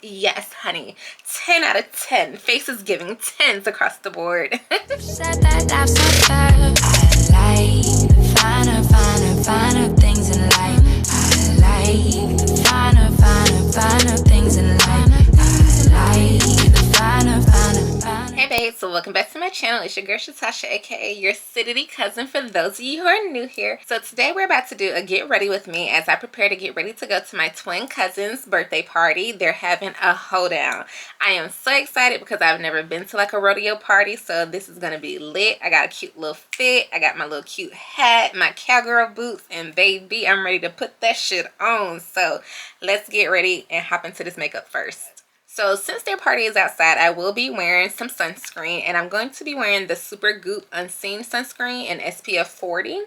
Yes, honey. 10 out of 10. Face is giving 10s across the board. Said that I'm so fair. I like the finer things in life. I like the finer things in life. I like the finer. Hey babes, so welcome back to my channel. It's your girl ShaTasha, aka your Sidity cousin for those of you who are new here. So today we're about to do a get ready with me as I prepare to get ready to go to my twin cousin's birthday party. They're having a hoedown. I am so excited because I've never been to like a rodeo party, so this is gonna be lit. I got a cute little fit. I got my little cute hat, my cowgirl boots, and baby, I'm ready to put that shit on. So let's get ready and hop into this makeup first. So since their party is outside, I will be wearing some sunscreen, and I'm going to be wearing the Super Goop Unseen sunscreen in SPF 40.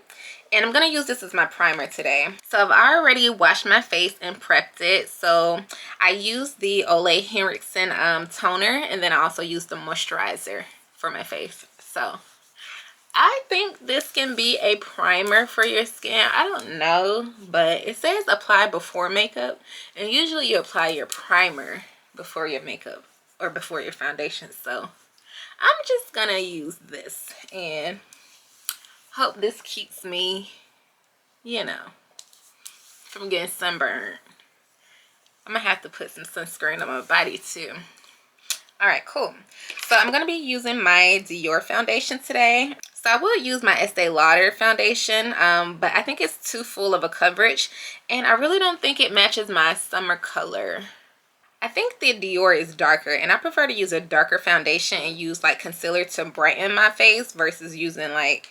And I'm going to use this as my primer today. So I've already washed my face and prepped it. So I used the Ole Henriksen toner, and then I also used the moisturizer for my face. So I think this can be a primer for your skin. I don't know, but it says apply before makeup, and usually you apply your primer before your makeup or before your foundation. So I'm just gonna use this and hope this keeps me, you know, from getting sunburned. I'm gonna have to put some sunscreen on my body too. All right, cool. So I'm gonna be using my Dior foundation today. So I will use my Estee Lauder foundation, but I think it's too full of a coverage, and I really don't think it matches my summer color. I think the Dior is darker, and I prefer to use a darker foundation and use like concealer to brighten my face versus using like,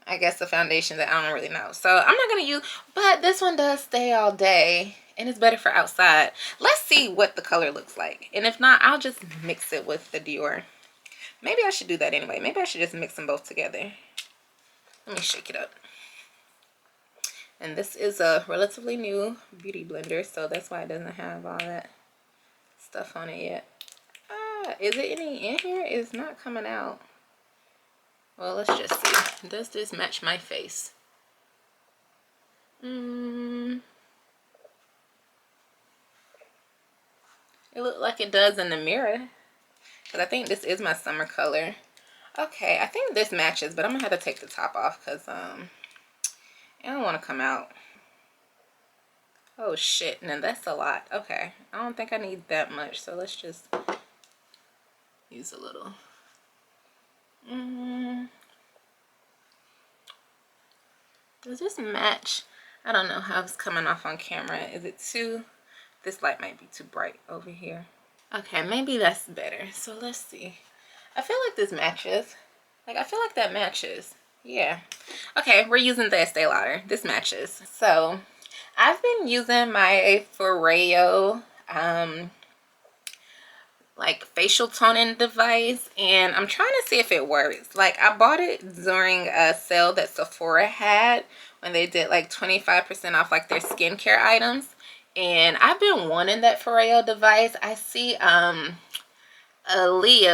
I guess, a foundation that I don't really know. So I'm not going to use, but this one does stay all day and it's better for outside. Let's see what the color looks like. And if not, I'll just mix it with the Dior. Maybe I should do that anyway. Maybe I should just mix them both together. Let me shake it up. And this is a relatively new beauty blender, so that's why it doesn't have all that stuff on it yet. Is it any in here? It's not coming out. Well, let's just see. Does this match my face? It looks like it does in the mirror, because I think this is my summer color. Okay, I think this matches, but I'm gonna have to take the top off because I don't want to come out. Oh shit, no, that's a lot. Okay, I don't think I need that much, so let's just use a little. Does this match? I don't know how it's coming off on camera. Is it too, this light might be too bright over here. Okay, maybe that's better. So let's see. I feel like this matches. Like, I feel like that matches. Yeah. Okay, we're using the Estee Lauder. This matches. So I've been using my Rodeo like facial toning device, and I'm trying to see if it works. Like, I bought it during a sale that Sephora had when they did like 25% off like their skincare items, and I've been wanting that Rodeo device. I see Aaliyah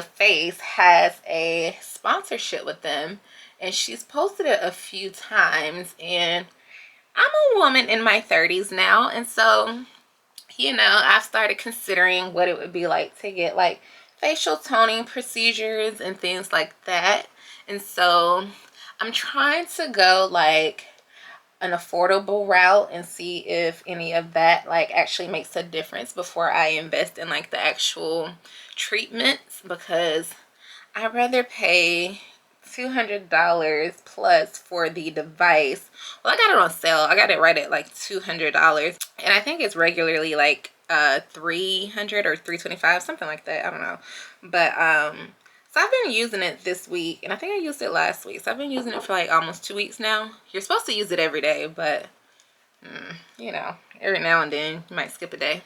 Face has a sponsorship with them, and she's posted it a few times, and I'm a woman in my 30s now, and so, you know, I've started considering what it would be like to get like facial toning procedures and things like that. And so I'm trying to go like an affordable route and see if any of that like actually makes a difference before I invest in like the actual treatments, because I'd rather pay $200 plus for the device. Well, I got it on sale. I got it right at like $200, and I think it's regularly like 300 or 325, something like that. I don't know, but so I've been using it this week, and I think I used it last week, so I've been using it for like almost 2 weeks now. You're supposed to use it every day, but you know, every now and then you might skip a day.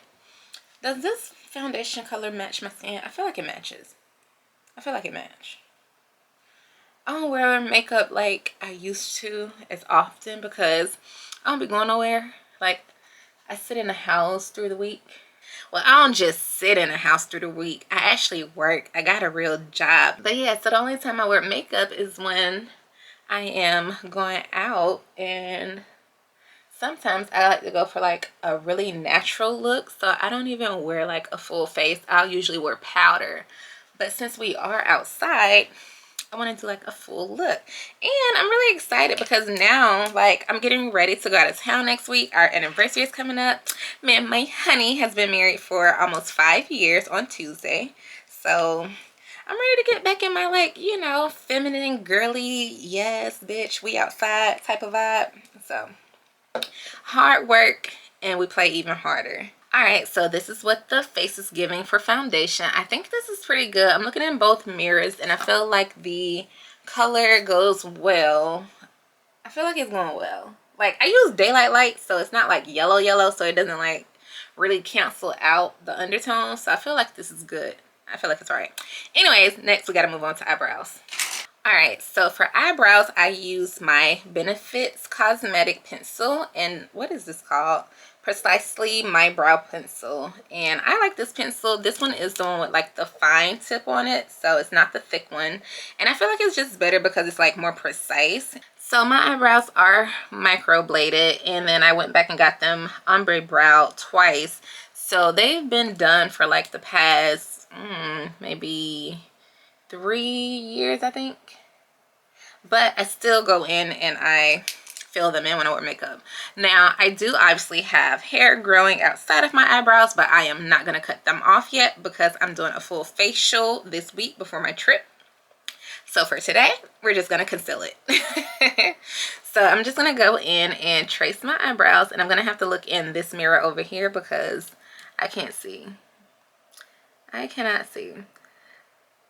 Does this foundation color match my skin? I feel like it matches. I feel like it matches. I don't wear makeup like I used to as often because I don't be going nowhere. Like, I sit in the house through the week. Well, I don't just sit in the house through the week. I actually work. I got a real job. But yeah, so the only time I wear makeup is when I am going out, and sometimes I like to go for like a really natural look, so I don't even wear like a full face. I'll usually wear powder, but since we are outside, I want to do like a full look. And I'm really excited because now like I'm getting ready to go out of town next week. Our anniversary is coming up. Man, my honey has been married for almost 5 years on Tuesday, so I'm ready to get back in my, like, you know, feminine, girly, yes, bitch, we outside type of vibe. So hard work and we play even harder. All right, so this is what the face is giving for foundation. I think this is pretty good. I'm looking in both mirrors and I feel like the color goes well. I feel like it's going well. Like, I use daylight light, so it's not like yellow, so it doesn't like really cancel out the undertones. So I feel like this is good. I feel like it's all right. Anyways, next we gotta move on to eyebrows. All right, so for eyebrows, I use my Benefits Cosmetic Pencil. And what is this called? Precisely My Brow Pencil. And I like this pencil. This one is the one with like the fine tip on it, so it's not the thick one. And I feel like it's just better because it's like more precise. So my eyebrows are microbladed, and then I went back and got them ombre brow twice. So they've been done for like the past maybe 3 years, I think. But I still go in and I fill them in when I wear makeup. Now, I do obviously have hair growing outside of my eyebrows, but I am not going to cut them off yet because I'm doing a full facial this week before my trip. So for today, we're just going to conceal it. So I'm just going to go in and trace my eyebrows, and I'm going to have to look in this mirror over here because I can't see. I cannot see.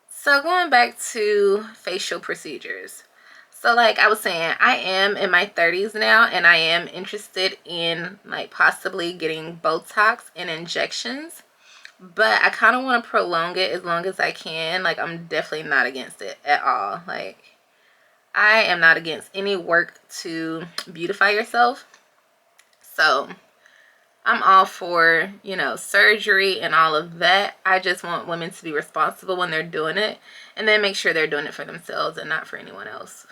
So going back to facial procedures. So like I was saying, I am in my 30s now, and I am interested in like possibly getting Botox and injections, but I kind of want to prolong it as long as I can. Like, I'm definitely not against it at all. Like, I am not against any work to beautify yourself. So I'm all for, you know, surgery and all of that. I just want women to be responsible when they're doing it, and then make sure they're doing it for themselves and not for anyone else.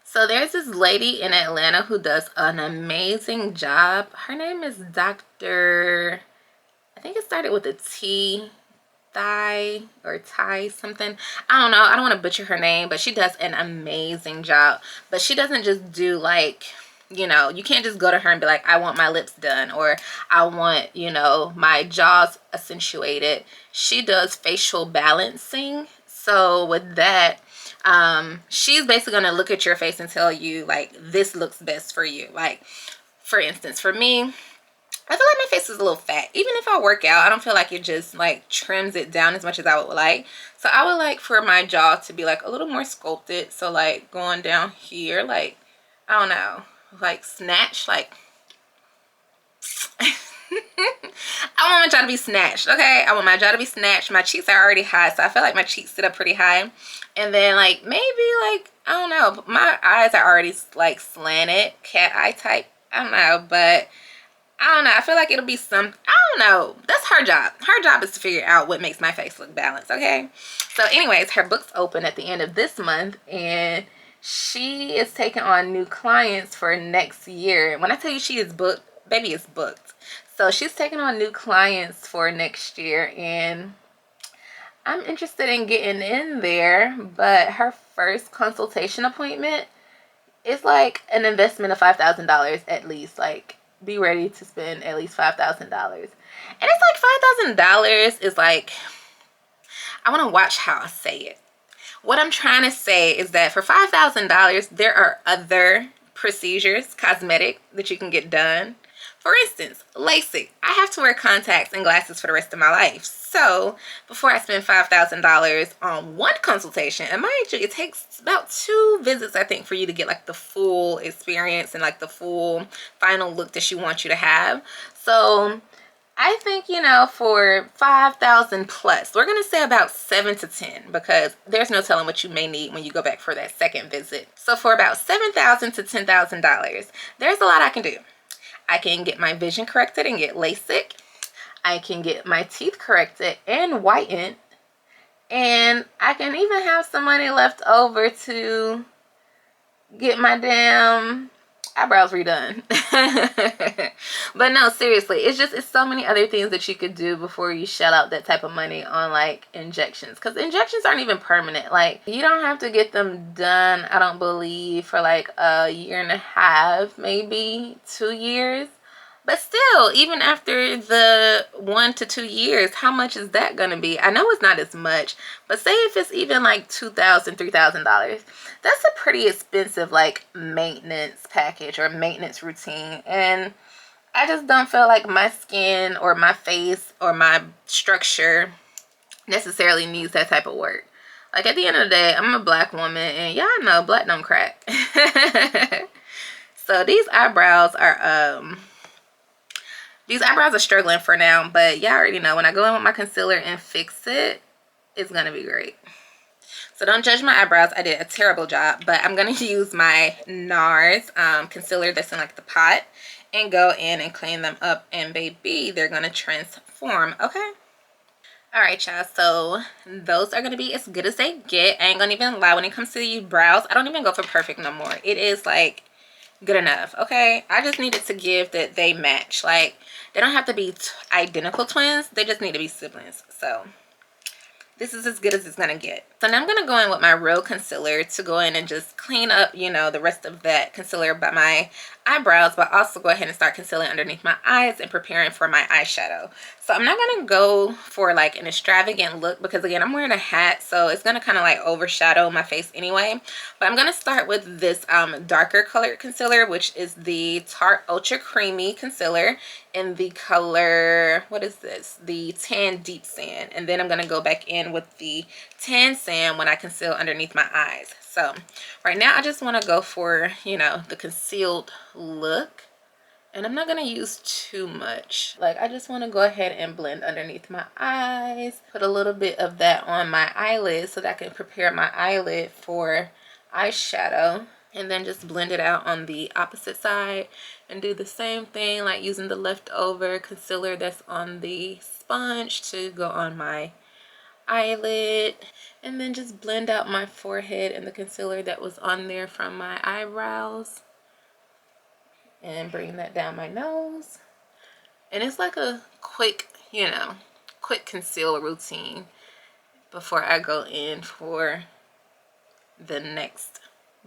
So there's this lady in Atlanta who does an amazing job. Her name is Dr. I think it started with a T, Thigh or Thai something. I don't know. I don't want to butcher her name, but she does an amazing job. But she doesn't just do like, you know, you can't just go to her and be like, I want my lips done, or I want, you know, my jaws accentuated. She does facial balancing. So with that, she's basically going to look at your face and tell you like, this looks best for you. Like, for instance, for me, I feel like my face is a little fat. Even if I work out, I don't feel like it just like trims it down as much as I would like. So I would like for my jaw to be like a little more sculpted. So like going down here, like, I don't know, like snatch, like I want my jaw to be snatched, okay? I want my jaw to be snatched. My cheeks are already high, so I feel like my cheeks sit up pretty high. And then like maybe like, I don't know, my eyes are already like slanted, cat eye type. I don't know, but I don't know. I feel like it'll be some, I don't know. That's her job. Her job is to figure out what makes my face look balanced, okay? So anyways, her book's open at the end of this month, and she is taking on new clients for next year. When I tell you she is booked, baby is booked. So she's taking on new clients for next year, and I'm interested in getting in there, but her first consultation appointment is like an investment of $5,000 at least. Like, be ready to spend at least $5,000. And it's like $5,000 is like, I want to watch how I say it. What I'm trying to say is that for $5,000, there are other procedures, cosmetic, that you can get done. For instance, LASIK. I have to wear contacts and glasses for the rest of my life. So before I spend $5,000 on one consultation, and mind you, it takes about 2 visits, I think, for you to get like the full experience and like the full final look that she wants you to have. So I think, you know, for 5,000 plus, we're going to say about 7 to 10, because there's no telling what you may need when you go back for that second visit. So for about $7,000 to $10,000, there's a lot I can do. I can get my vision corrected and get LASIK. I can get my teeth corrected and whitened. And I can even have some money left over to get my damn eyebrows redone. But no, seriously, it's so many other things that you could do before you shell out that type of money on like injections, because injections aren't even permanent. Like, you don't have to get them done, I don't believe, for like a year and a half, maybe 2 years. But still, even after the 1 to 2 years, how much is that gonna be? I know it's not as much, but say if it's even like $2,000, $3,000, that's a pretty expensive like maintenance package or maintenance routine. And I just don't feel like my skin or my face or my structure necessarily needs that type of work. Like, at the end of the day, I'm a black woman, and y'all know black don't crack. So these eyebrows are struggling for now, but y'all already know when I go in with my concealer and fix it, it's gonna be great. So don't judge my eyebrows. I did a terrible job, but I'm gonna use my NARS concealer that's in like the pot and go in and clean them up, and baby, they're gonna transform. Okay. All right, y'all, so those are gonna be as good as they get. I ain't gonna even lie, when it comes to these brows, I don't even go for perfect no more. It is like good enough. Okay, I just needed to give that they match. Like, they don't have to be identical twins, they just need to be siblings. So this is as good as it's gonna get. So now I'm gonna go in with my real concealer to go in and just clean up, you know, the rest of that concealer by my eyebrows, but also go ahead and start concealing underneath my eyes and preparing for my eyeshadow. So I'm not gonna go for like an extravagant look because, again, I'm wearing a hat, so it's gonna kind of like overshadow my face anyway. But I'm gonna start with this darker colored concealer, which is the Tarte Ultra Creamy Concealer in the color, what is this? The Tan Deep Sand. And then I'm gonna go back in with the Tan Sand when I conceal underneath my eyes. So right now I just want to go for, you know, the concealed look, and I'm not going to use too much. Like, I just want to go ahead and blend underneath my eyes, put a little bit of that on my eyelid so that I can prepare my eyelid for eyeshadow, and then just blend it out on the opposite side and do the same thing, like using the leftover concealer that's on the sponge to go on my eyelid, and then just blend out my forehead and the concealer that was on there from my eyebrows, and bring that down my nose. And it's like a quick, you know, quick concealer routine before I go in for the next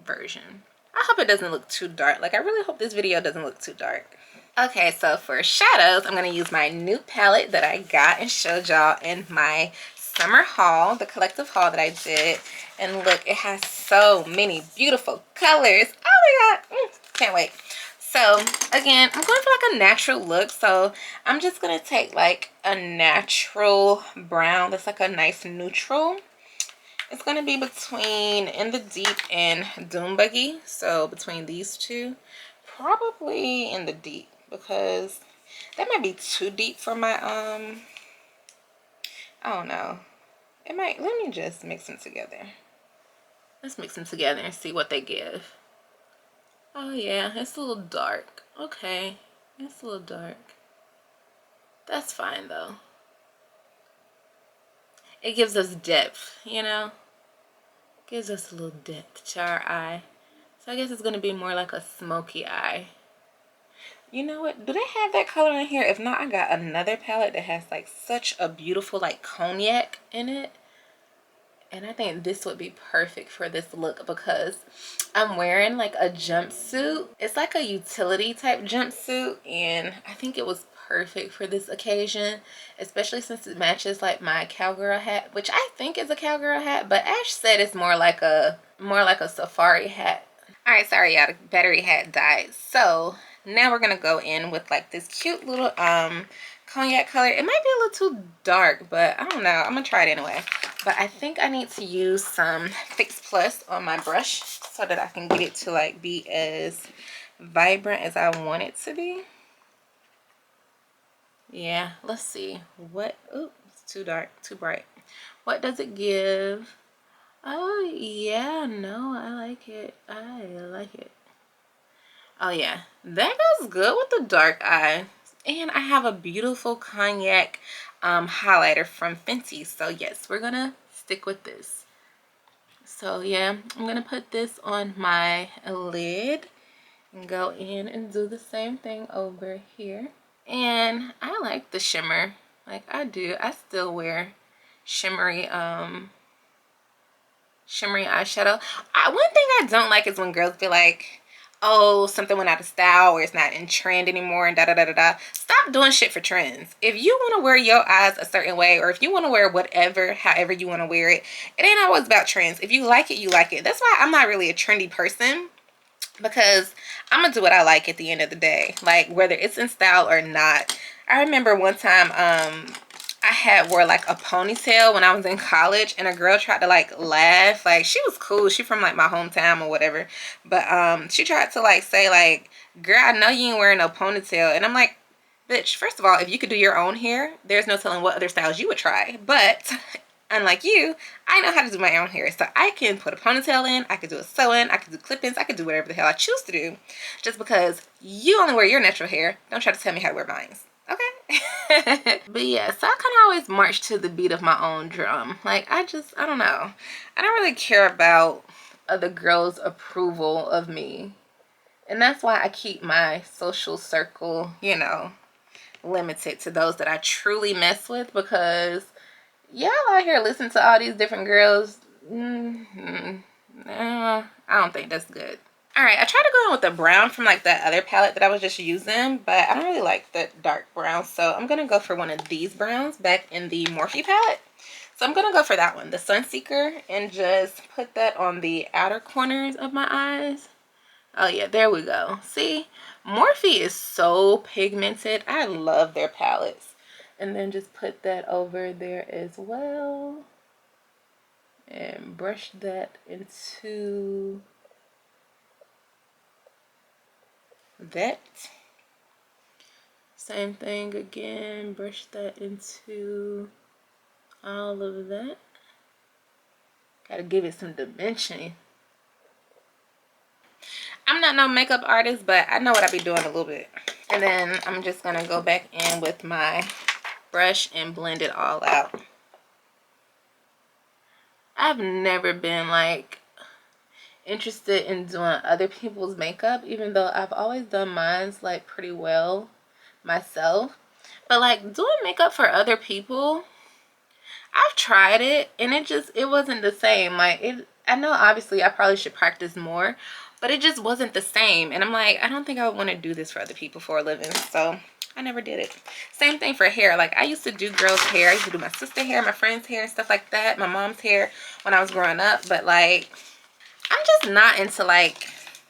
version. I hope it doesn't look too dark. Like, I really hope this video doesn't look too dark. Okay, so for shadows, I'm going to use my new palette that I got and showed y'all in my summer haul, the collective haul that I did. And look, it has so many beautiful colors. Oh my god, can't wait. So again, I'm going for like a natural look, so I'm just going to take like a natural brown that's like a nice neutral. It's going to be between In the Deep and Doom Buggy, so between these two. Probably In the Deep, because that might be too deep for my I don't know. It might, let me just mix them together. Let's mix them together and see what they give. Oh yeah, it's a little dark. Okay, it's a little dark. That's fine though. It gives us depth, you know? Gives us a little depth to our eye. So I guess it's gonna be more like a smoky eye. You know what? Do they have that color in here? If not, I got another palette that has like such a beautiful like cognac in it. And I think this would be perfect for this look because I'm wearing like a jumpsuit. It's like a utility type jumpsuit, and I think it was perfect for this occasion, especially since it matches like my cowgirl hat, which I think is a cowgirl hat, but Ash said it's more like a safari hat. All right, sorry y'all, the battery had died. So now we're gonna go in with like this cute little cognac color. It might be a little too dark, but I don't know, I'm gonna try it anyway. But I think I need to use some Fix Plus on my brush so that I can get it to like be as vibrant as I want it to be. Yeah, let's see what, ooh, it's too dark, too bright. What does it give? Oh yeah, no, I like it. I like it. Oh yeah, that goes good with the dark eye. And I have a beautiful cognac highlighter from Fenty. So yes, we're gonna stick with this. So yeah, I'm gonna put this on my lid And go in and do the same thing over here. And I like the shimmer. Like I do. I still wear shimmery eyeshadow. One thing I don't like is when girls be like, oh, something went out of style or it's not in trend anymore and da da da da da. Stop doing shit for trends. If you want to wear your eyes a certain way, or if you want to wear whatever, however you want to wear it, it ain't always about trends. If you like it, you like it. That's why I'm not really a trendy person, because I'm gonna do what I like at the end of the day, like whether it's in style or not. I remember one time I had wore like a ponytail when I was in college, and a girl tried to like laugh. Like, she was cool, she from like my hometown or whatever, but she tried to like say like, girl, I know you ain't wearing no ponytail. And I'm like, bitch, first of all, if you could do your own hair, there's no telling what other styles you would try. But unlike you, I know how to do my own hair. So I can put a ponytail in, I could do a sew-in, I could do clip-ins, I could do whatever the hell I choose to do. Just because you only wear your natural hair, don't try to tell me how to wear mine. Okay? But yeah, so I kind of always march to the beat of my own drum. Like, I don't know. I don't really care about other girls' approval of me. And that's why I keep my social circle, you know, limited to those that I truly mess with, because y'all out here listening to all these different girls. I don't think that's good. All right, I tried to go in with the brown from like that other palette that I was just using, but I don't really like the dark brown, so I'm gonna go for one of these browns back in the Morphe palette. So I'm gonna go for that one, the Sunseeker, and just put that on the outer corners of my eyes. Oh yeah, there we go. See, Morphe is so pigmented. I love their palettes. And then just put that over there as well, and brush that into that. Same thing again, brush that into all of that. Gotta give it some dimension. I'm not no makeup artist, but I know what I be doing a little bit. And then I'm just gonna go back in with my brush and blend it all out. I've never been like interested in doing other people's makeup, even though I've always done mine's like pretty well myself. But like doing makeup for other people, I've tried it and it wasn't the same. Like, I know obviously I probably should practice more, but it just wasn't the same. And I'm like, I don't think I would want to do this for other people for a living, so I never did it. Same thing for hair. Like, I used to do girls' hair. I used to do my sister's hair, my friend's hair, and stuff like that, my mom's hair when I was growing up. But like, I'm just not into like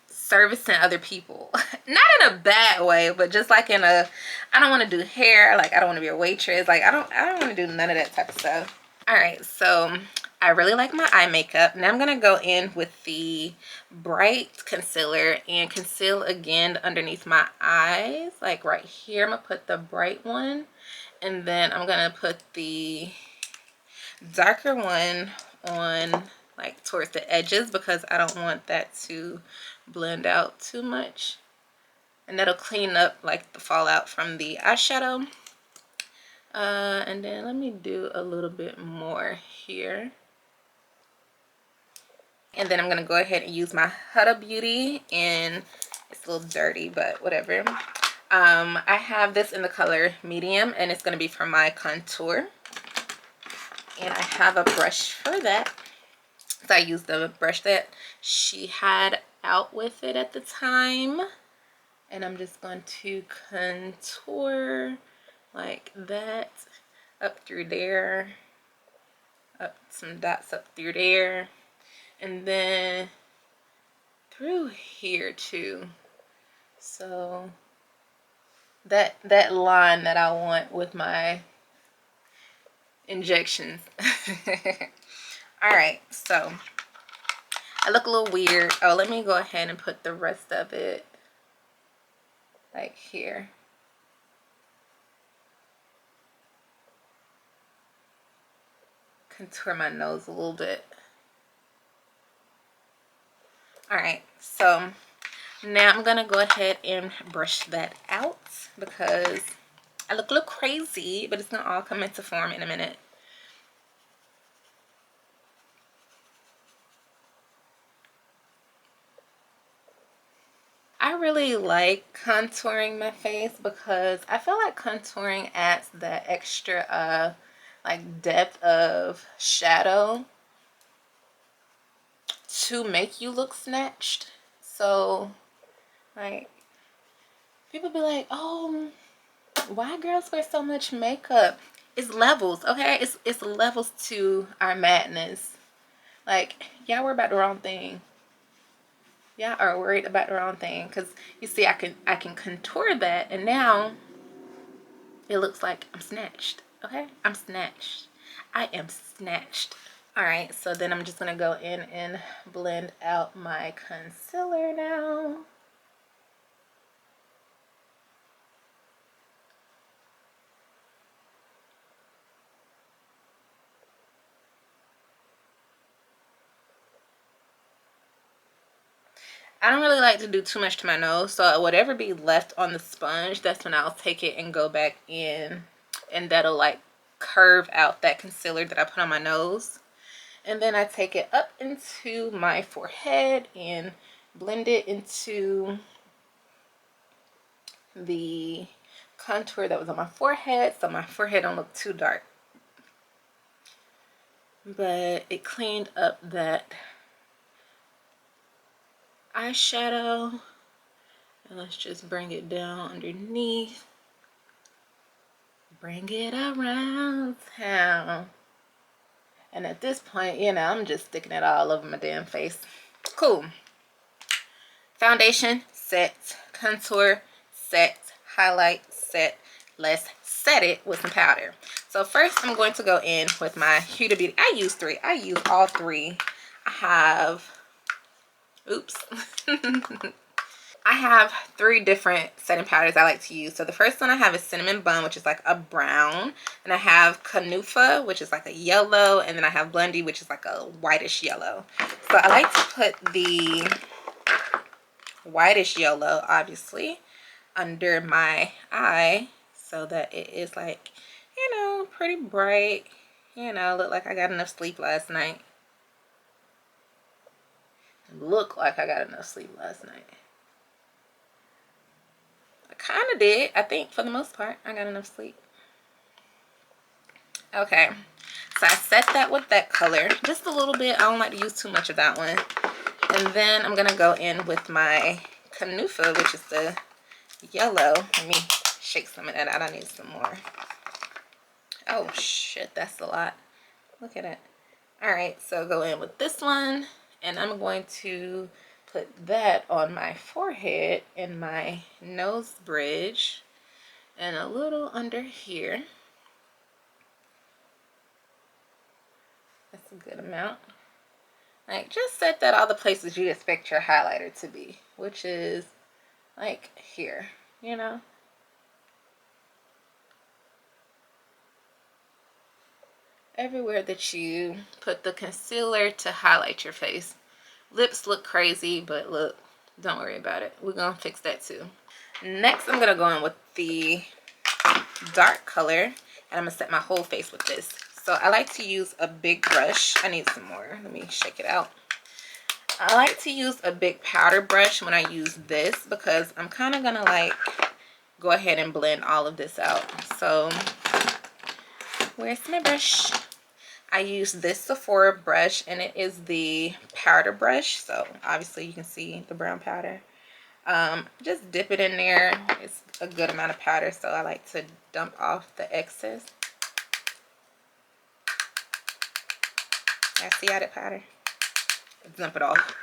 servicing other people. Not in a bad way, but just like in a, I don't want to do hair. Like, I don't want to be a waitress. Like, I don't want to do none of that type of stuff. All right, so I really like my eye makeup. Now I'm gonna go in with the bright concealer and conceal again underneath my eyes, like right here. I'm gonna put the bright one, and then I'm gonna put the darker one on like towards the edges, because I don't want that to blend out too much, and that'll clean up like the fallout from the eyeshadow. And then let me do a little bit more here. And then I'm gonna go ahead and use my Huda Beauty, and it's a little dirty, but whatever. I have this in the color medium, and it's gonna be for my contour. And I have a brush for that. So I used the brush that she had out with it at the time. And I'm just going to contour like that up through there, up some dots up through there, and then through here too. So that line that I want with my injections. All right, so I look a little weird. Oh, let me go ahead and put the rest of it like here. Contour my nose a little bit. All right, so now I'm gonna go ahead and brush that out, because I look a little crazy, but it's gonna all come into form in a minute. I really like contouring my face because I feel like contouring adds that extra like depth of shadow to make you look snatched. So like people be like, oh, why girls wear so much makeup? It's levels, okay? It's levels to our madness. Like, y'all worry about the wrong thing. Y'all are worried about the wrong thing. Because you see, I can contour that, and now it looks like I'm snatched. Okay? I'm snatched. I am snatched. Alright, so then I'm just gonna go in and blend out my concealer now. I don't really like to do too much to my nose, so whatever be left on the sponge, that's when I'll take it and go back in, and that'll like curve out that concealer that I put on my nose. And then I take it up into my forehead and blend it into the contour that was on my forehead, so my forehead don't look too dark. But it cleaned up that eyeshadow. And let's just bring it down underneath. Bring it around town. And at this point, you know, I'm just sticking it all over my damn face. Cool. Foundation, set. Contour, set. Highlight, set. Let's set it with some powder. So first I'm going to go in with my Huda Beauty. I use three. I use all three. I have, oops. I have three different setting powders I like to use. So the first one I have is Cinnamon Bun, which is like a brown. And I have Canufa, which is like a yellow. And then I have Blondie, which is like a whitish yellow. So I like to put the whitish yellow, obviously, under my eye so that it is like, you know, pretty bright. You know, look like I got enough sleep last night. Look like I got enough sleep last night. Kind of did. I think for the most part I got enough sleep. Okay, so I set that with that color just a little bit. I don't like to use too much of that one. And then I'm gonna go in with my Canufa, which is the yellow. Let me shake some of that out. I need some more. Oh shit, that's a lot. Look at it. All right, so go in with this one, and I'm going to put that on my forehead and my nose bridge and a little under here. That's a good amount. Like, just set that all the places you expect your highlighter to be, which is like here, you know. Everywhere that you put the concealer to highlight your face. Lips look crazy, but look, don't worry about it. We're gonna fix that too. Next, I'm gonna go in with the dark color, and I'm gonna set my whole face with this. So I like to use a big brush. I need some more. Let me shake it out. I like to use a big powder brush when I use this because I'm kind of gonna like go ahead and blend all of this out. So where's my brush? I use this Sephora brush, and it is the powder brush. So obviously you can see the brown powder. Just dip it in there. It's a good amount of powder, so I like to dump off the excess. I see added powder. Dump it off.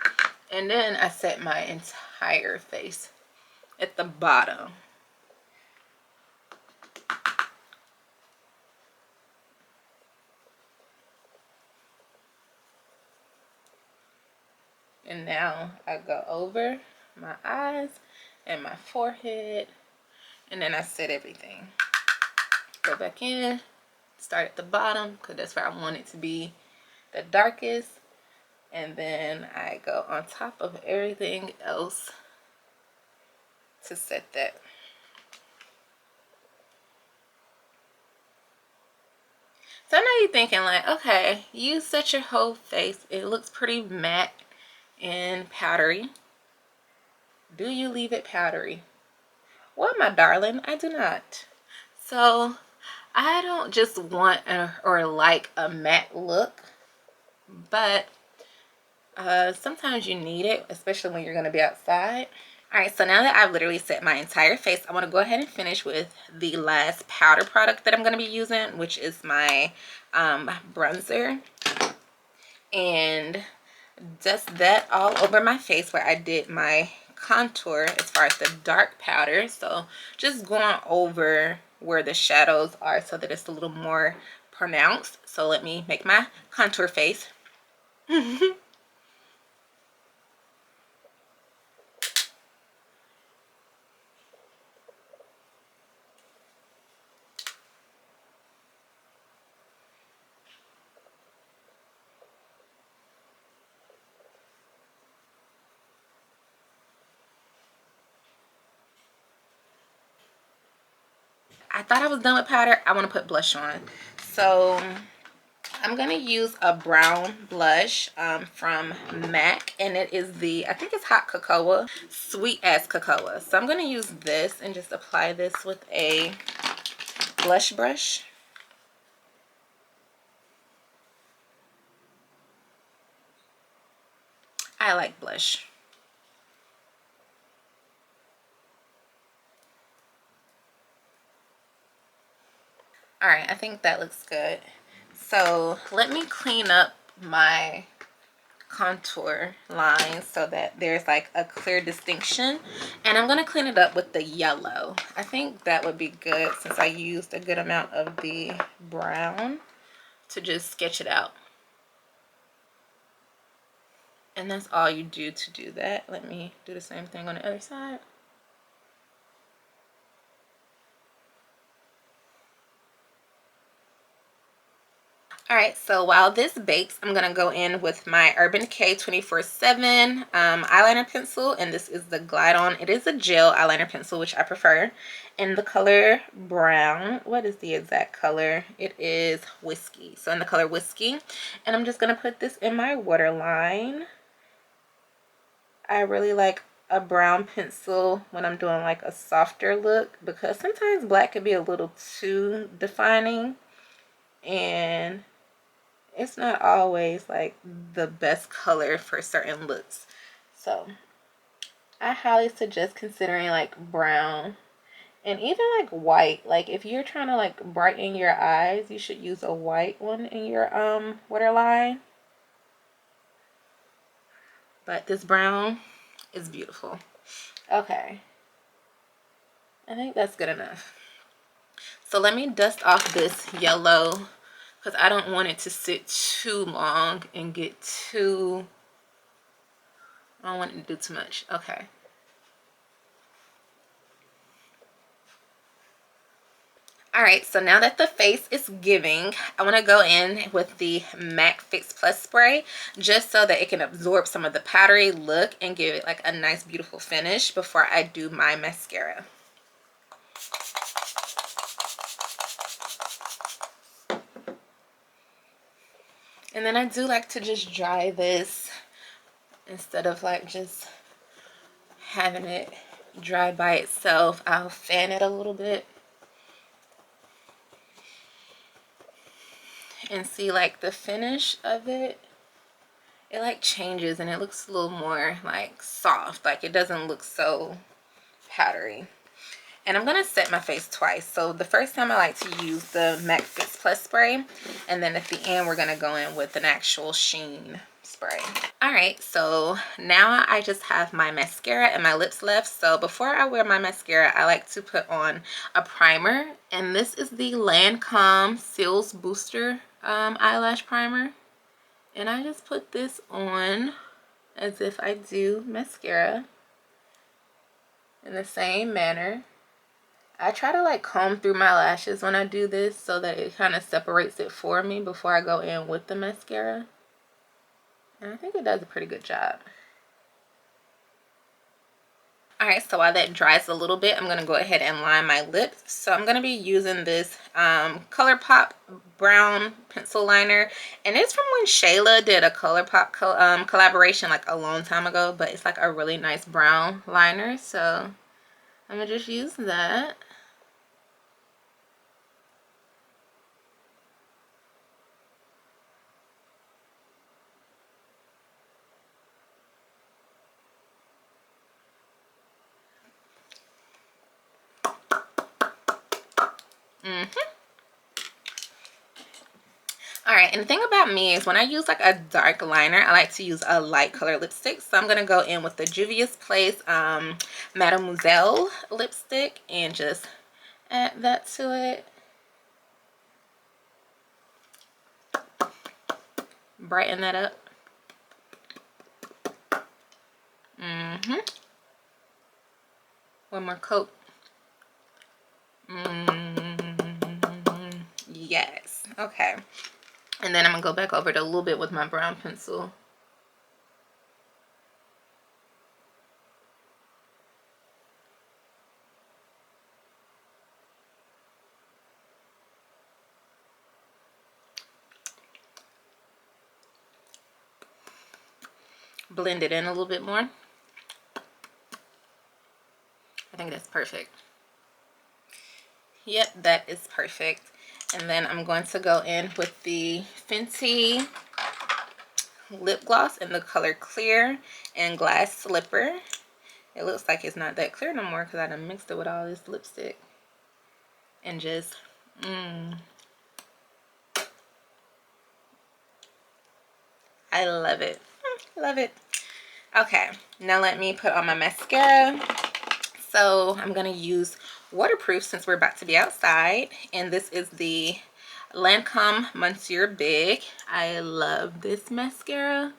And then I set my entire face at the bottom. And now I go over my eyes and my forehead, and then I set everything. Go back in, start at the bottom because that's where I want it to be the darkest, and then I go on top of everything else to set that. So I know you're thinking like, okay, you set your whole face, it looks pretty matte and powdery. Do you leave it powdery? Well, my darling, I do not. So I don't just want or like a matte look, but sometimes you need it, especially when you're going to be outside. All right, so now that I've literally set my entire face, I want to go ahead and finish with the last powder product that I'm going to be using, which is my bronzer. And dust that all over my face where I did my contour as far as the dark powder. So just going over where the shadows are so that it's a little more pronounced. So let me make my contour face. I thought I was done with powder. I want to put blush on. So I'm going to use a brown blush from MAC. And it is the, I think it's Hot Cocoa. Sweet as Cocoa. So I'm going to use this and just apply this with a blush brush. I like blush. All right, I think that looks good. So let me clean up my contour line so that there's like a clear distinction. And I'm going to clean it up with the yellow. I think that would be good since I used a good amount of the brown to just sketch it out. And that's all you do to do that. Let me do the same thing on the other side. All right, so while this bakes, I'm going to go in with my Urban Decay 24/7 eyeliner pencil, and this is the Glide On. It is a gel eyeliner pencil, which I prefer, in the color brown. What is the exact color? It is Whiskey, so in the color Whiskey. And I'm just going to put this in my waterline. I really like a brown pencil when I'm doing like a softer look, because sometimes black can be a little too defining, and it's not always like the best color for certain looks. So I highly suggest considering like brown and even like white. Like if you're trying to like brighten your eyes, you should use a white one in your waterline. But this brown is beautiful. Okay, I think that's good enough. So let me dust off this yellow because I don't want it to sit too long and get too, I don't want it to do too much. Okay. All right, so now that the face is giving, I want to go in with the MAC Fix Plus spray just so that it can absorb some of the powdery look and give it like a nice beautiful finish before I do my mascara. And then I do like to just dry this instead of like just having it dry by itself. I'll fan it a little bit and see like the finish of it. It like changes and it looks a little more like soft. Like it doesn't look so powdery. And I'm going to set my face twice. So the first time I like to use the MAC Fix Plus spray. And then at the end we're going to go in with an actual sheen spray. Alright, so now I just have my mascara and my lips left. So before I wear my mascara, I like to put on a primer. And this is the Lancome Cils Booster eyelash primer. And I just put this on as if I do mascara in the same manner. I try to like comb through my lashes when I do this so that it kind of separates it for me before I go in with the mascara. And I think it does a pretty good job. All right, so while that dries a little bit, I'm going to go ahead and line my lips. So I'm going to be using this ColourPop brown pencil liner, and it's from when Shayla did a ColourPop collaboration like a long time ago, but it's like a really nice brown liner, so I'm going to just use that. All right, and the thing about me is when I use like a dark liner, I like to use a light color lipstick. So I'm going to go in with the Juvia's Place Mademoiselle lipstick and just add that to it. Brighten that up. One more coat. Yes. Okay. And then I'm going to go back over it a little bit with my brown pencil. Blend it in a little bit more. I think that's perfect. Yep, that is perfect. And then I'm going to go in with the Fenty lip gloss in the color Clear and Glass Slipper. It looks like it's not that clear no more because I done mixed it with all this lipstick. And just, I love it. Love it. Okay, now let me put on my mascara. So I'm going to use waterproof since we're about to be outside. And this is the Lancome Monsieur Big. I love this mascara.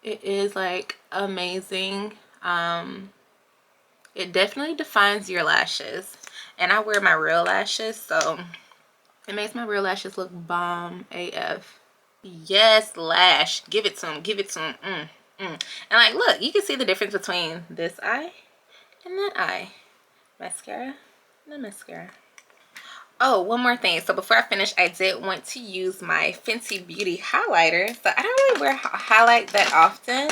It is like amazing. It definitely defines your lashes. And I wear my real lashes, so it makes my real lashes look bomb AF. Yes, lash. Give it to them. Give it to them. And like, look, you can see the difference between this eye and that eye. Mascara and the mascara. Oh, one more thing. So before I finish, I did want to use my Fenty Beauty highlighter. So I don't really wear highlight that often,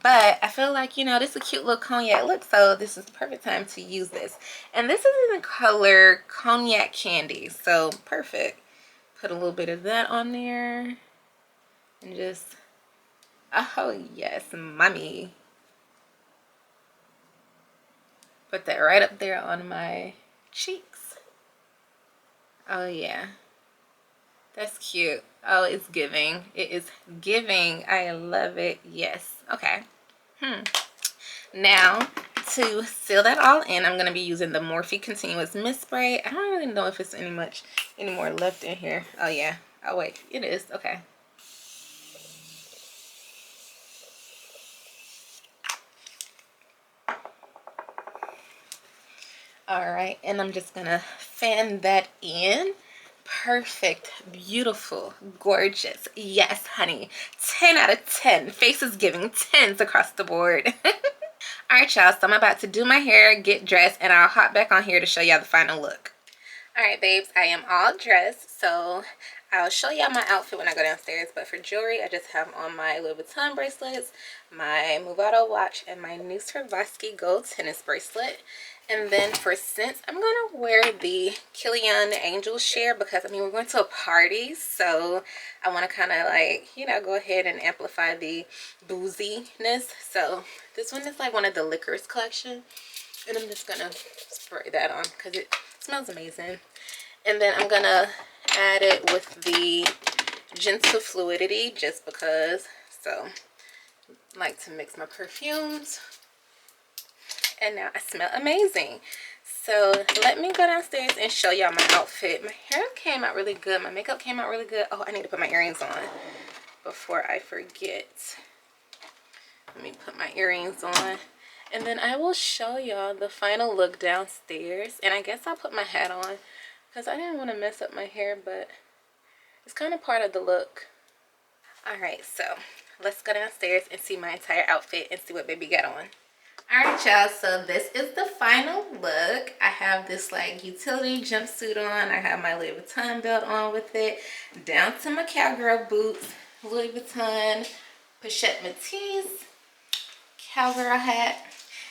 but I feel like, you know, this is a cute little cognac look, so this is the perfect time to use this. And this is in the color Cognac Candy, so perfect. Put a little bit of that on there and just, oh yes, mommy. Put that right up there on my cheeks. Oh yeah, that's cute. Oh, it's giving. It is giving. I love it. Yes. Okay. Now to seal that all in, I'm going to be using the Morphe Continuous Mist Spray. I don't really know if it's any more left in here. Oh yeah. Oh wait, it is. Okay. All right, and I'm just gonna fan that in. Perfect, beautiful, gorgeous. Yes, honey. 10 out of 10. Face is giving 10s across the board. All right, y'all, so I'm about to do my hair, get dressed, and I'll hop back on here to show y'all the final look. All right, babes, I am all dressed, so I'll show y'all my outfit when I go downstairs. But for jewelry, I just have on my Louis Vuitton bracelets, my Movado watch, and my new Swarovski gold tennis bracelet. And then for scents, I'm going to wear the Kilian Angel Share because, I mean, we're going to a party. So I want to kind of like, you know, go ahead and amplify the booziness. So this one is like one of the Licorice collection. And I'm just going to spray that on because it smells amazing. And then I'm going to add it with the Gentle Fluidity just because. So I like to mix my perfumes. And now I smell amazing. So let me go downstairs and show y'all my outfit. My hair came out really good. My makeup came out really good. Oh, I need to put my earrings on before I forget. Let me put my earrings on. And then I will show y'all the final look downstairs. And I guess I'll put my hat on because I didn't want to mess up my hair, but it's kind of part of the look. All right, so let's go downstairs and see my entire outfit and see what baby got on. Alright, y'all, so this is the final look. I have this like utility jumpsuit on. I have my Louis Vuitton belt on with it, down to my cowgirl boots, Louis Vuitton, Pochette Matisse, cowgirl hat.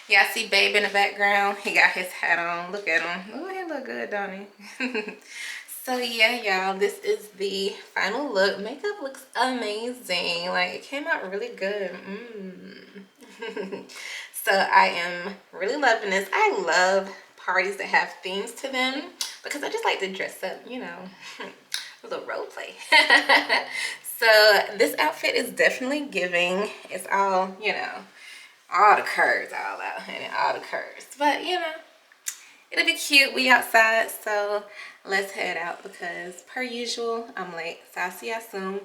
Y'all see Babe in the background? He got his hat on. Look at him. Oh, he look good, don't he? So yeah, y'all, this is the final look. Makeup looks amazing. Like, it came out really good. So I am really loving this. I love parties that have themes to them because I just like to dress up, you know, a little role play. So this outfit is definitely giving. It's all, you know, all the curves all out, honey, all the curves. But, you know, it'll be cute. We outside, so let's head out because per usual, I'm late. So I'll see y'all soon.